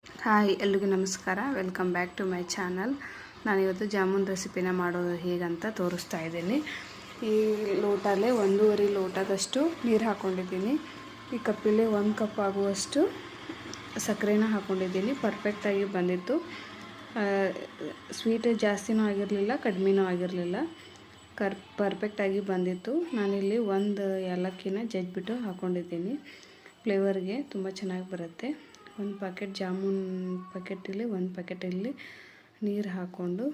Hi ಎಲ್ರಿಗೂ ನಮಸ್ಕಾರ. Welcome back to my channel. ನಾನಿವತ್ತು ಜಾಮೂನ್ ರೆಸಿಪಿನ ಮಾಡೋದು ಹೇಗಂತ ತೋರಿಸ್ತಾ ಇದ್ದೀನಿ. ಈ ಲೋಟಲ್ಲೇ 1.5 ಲೋಟದಷ್ಟು ನೀರು ಹಾಕ್ಕೊಂಡಿದ್ದೀನಿ. ಈ ಕಪ್ಪಲ್ಲಿ 1 ಕಪ್ ಆಗುವಷ್ಟು ಸಕ್ಕರೆನ ಹಾಕ್ಕೊಂಡಿದ್ದೀನಿ. ಪರ್ಫೆಕ್ಟಾಗಿ ಬಂದಿತ್ತು. ಸ್ವೀಟ್ ಜಾಸ್ತಿನೂ ಆಗಿರಲಿಲ್ಲ, ಕಡಿಮೆನೂ ಆಗಿರಲಿಲ್ಲ. ಪರ್ಫೆಕ್ಟಾಗಿ ಬಂದಿತ್ತು. ನಾನಿಲ್ಲಿ 1 ಏಲಕ್ಕಿನ ಜಜ್ಜಿಬಿಟ್ಟು ಹಾಕ್ಕೊಂಡಿದ್ದೀನಿ. ಫ್ಲೇವರ್ಗೆ ತುಂಬ ಚೆನ್ನಾಗಿ ಬರುತ್ತೆ. 1 ಪ್ಯಾಕೆಟ್ ಜಾಮೂನ್ ಪ್ಯಾಕೆಟಲ್ಲಿ 1 ಪ್ಯಾಕೆಟಲ್ಲಿ ನೀರು ಹಾಕ್ಕೊಂಡು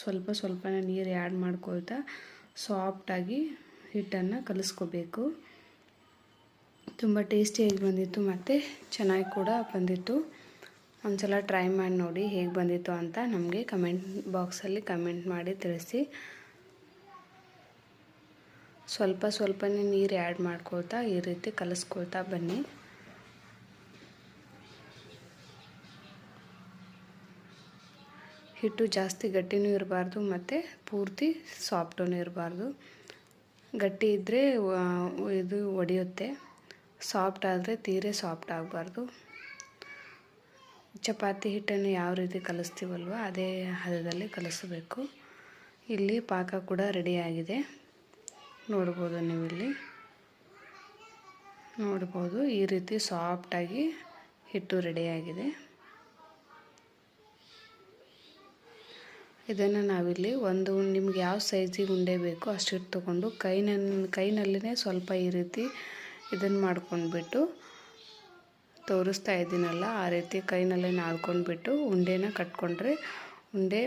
ಸ್ವಲ್ಪನೇ ನೀರು ಆ್ಯಡ್ ಮಾಡ್ಕೊಳ್ತಾ ಸಾಫ್ಟಾಗಿ ಹಿಟ್ಟನ್ನು ಕಲಿಸ್ಕೋಬೇಕು. ತುಂಬ ಟೇಸ್ಟಿಯಾಗಿ ಬಂದಿತ್ತು ಮತ್ತು ಚೆನ್ನಾಗಿ ಕೂಡ ಬಂದಿತ್ತು. ಒಂದ್ಸಲ ಟ್ರೈ ಮಾಡಿ ನೋಡಿ ಹೇಗೆ ಬಂದಿತ್ತು ಅಂತ ನಮಗೆ ಕಮೆಂಟ್ ಬಾಕ್ಸಲ್ಲಿ ಕಮೆಂಟ್ ಮಾಡಿ ತಿಳಿಸಿ. ಸ್ವಲ್ಪನೇ ನೀರು ಆ್ಯಡ್ ಮಾಡ್ಕೊಳ್ತಾ ಈ ರೀತಿ ಕಲಿಸ್ಕೊಳ್ತಾ ಬನ್ನಿ. ಹಿಟ್ಟು ಜಾಸ್ತಿ ಗಟ್ಟಿನೂ ಇರಬಾರ್ದು ಮತ್ತು ಪೂರ್ತಿ ಸಾಫ್ಟೂ ಇರಬಾರ್ದು. ಗಟ್ಟಿ ಇದ್ದರೆ ಇದು ಒಡೆಯುತ್ತೆ, ಸಾಫ್ಟ್ ಆದರೆ ತೀರೆ ಸಾಫ್ಟ್ ಆಗಬಾರ್ದು. ಚಪಾತಿ ಹಿಟ್ಟನ್ನು ಯಾವ ರೀತಿ ಕಲಿಸ್ತೀವಲ್ವ ಅದೇ ಹದದಲ್ಲಿ ಕಲಿಸಬೇಕು. ಇಲ್ಲಿ ಪಾಕ ಕೂಡ ರೆಡಿಯಾಗಿದೆ, ನೋಡ್ಬೋದು ನೀವಿಲ್ಲಿ ನೋಡ್ಬೋದು. ಈ ರೀತಿ ಸಾಫ್ಟಾಗಿ ಹಿಟ್ಟು ರೆಡಿಯಾಗಿದೆ. ಇದನ್ನು ನಾವಿಲ್ಲಿ ನಿಮ್ಗೆ ಯಾವ ಸೈಜಿಗೆ ಉಂಡೆ ಬೇಕೋ ಅಷ್ಟಿಟ್ಟು ತೊಗೊಂಡು ಕೈನಲ್ಲಿನೇ ಸ್ವಲ್ಪ ಈ ರೀತಿ ಇದನ್ನು ಮಾಡ್ಕೊಂಡ್ಬಿಟ್ಟು ತೋರಿಸ್ತಾ ಇದ್ದೀನಲ್ಲ ಆ ರೀತಿ ಕೈನಲ್ಲೇ ನಾದ್ಕೊಂಡ್ಬಿಟ್ಟು ಉಂಡೆನ ಕಟ್ಕೊಂಡ್ರೆ ಉಂಡೆ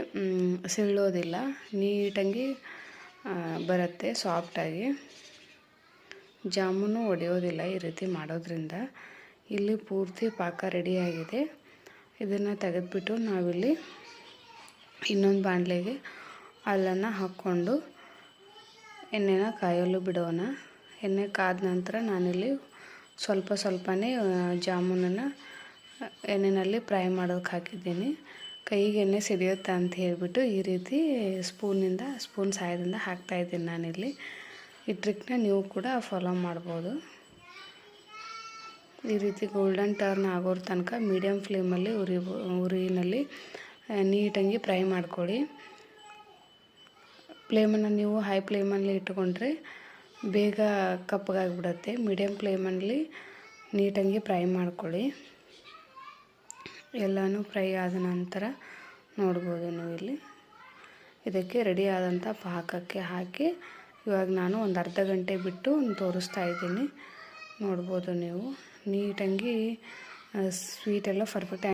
ಸೀಳೋದಿಲ್ಲ, ನೀಟಾಗಿ ಬರುತ್ತೆ ಸಾಫ್ಟಾಗಿ. ಜಾಮೂನು ಒಡೆಯೋದಿಲ್ಲ ಈ ರೀತಿ ಮಾಡೋದ್ರಿಂದ. ಇಲ್ಲಿ ಪೂರ್ತಿ ಪಾಕ ರೆಡಿಯಾಗಿದೆ. ಇದನ್ನು ತೆಗೆದುಬಿಟ್ಟು ನಾವಿಲ್ಲಿ ಇನ್ನೊಂದು ಬಾಣಲೆಗೆ ಹಾಲನ್ನು ಹಾಕ್ಕೊಂಡು ಎಣ್ಣೆನ ಕಾಯಲು ಬಿಡೋಣ. ಎಣ್ಣೆ ಕಾದ ನಂತರ ನಾನಿಲ್ಲಿ ಸ್ವಲ್ಪನೇ ಜಾಮೂನನ್ನು ಎಣ್ಣೆಯಲ್ಲಿ ಫ್ರೈ ಮಾಡೋಕ್ಕೆ ಹಾಕಿದ್ದೀನಿ. ಕೈಗೆ ಎಣ್ಣೆ ಸಿಡಿಯುತ್ತೆ ಅಂತ ಹೇಳಿಬಿಟ್ಟು ಈ ರೀತಿ ಸ್ಪೂನ್ ಸಹಾಯದಿಂದ ಹಾಕ್ತಾಯಿದ್ದೀನಿ ನಾನಿಲ್ಲಿ. ಈ ಟ್ರಿಕ್ನ ನೀವು ಕೂಡ ಫಾಲೋ ಮಾಡ್ಬೋದು. ಈ ರೀತಿ ಗೋಲ್ಡನ್ ಟರ್ನ್ ಆಗೋರ ತನಕ ಮೀಡಿಯಮ್ ಫ್ಲೇಮಲ್ಲಿ ಉರಿನಲ್ಲಿ ನೀಟಾಗಿ ಫ್ರೈ ಮಾಡ್ಕೊಳ್ಳಿ. ಫ್ಲೇಮನ್ನು ನೀವು ಹೈ ಫ್ಲೇಮಲ್ಲಿ ಇಟ್ಕೊಂಡ್ರೆ ಬೇಗ ಕಪ್ಪಗಾಗಿಬಿಡುತ್ತೆ. ಮೀಡಿಯಮ್ ಫ್ಲೇಮಲ್ಲಿ ನೀಟಾಗಿ ಫ್ರೈ ಮಾಡ್ಕೊಳ್ಳಿ. ಎಲ್ಲನೂ ಫ್ರೈ ಆದ ನಂತರ ನೋಡ್ಬೋದು ನೀವು ಇಲ್ಲಿ ಇದಕ್ಕೆ ರೆಡಿ ಆದಂಥ ಪಾಕಕ್ಕೆ ಹಾಕಿ ಇವಾಗ ನಾನು ಒಂದು ಅರ್ಧ ಗಂಟೆ ಬಿಟ್ಟು ತೋರಿಸ್ತಾ ಇದ್ದೀನಿ. ನೋಡ್ಬೋದು ನೀವು ನೀಟಾಗಿ ಸ್ವೀಟೆಲ್ಲ ಪರ್ಫೆಕ್ಟ್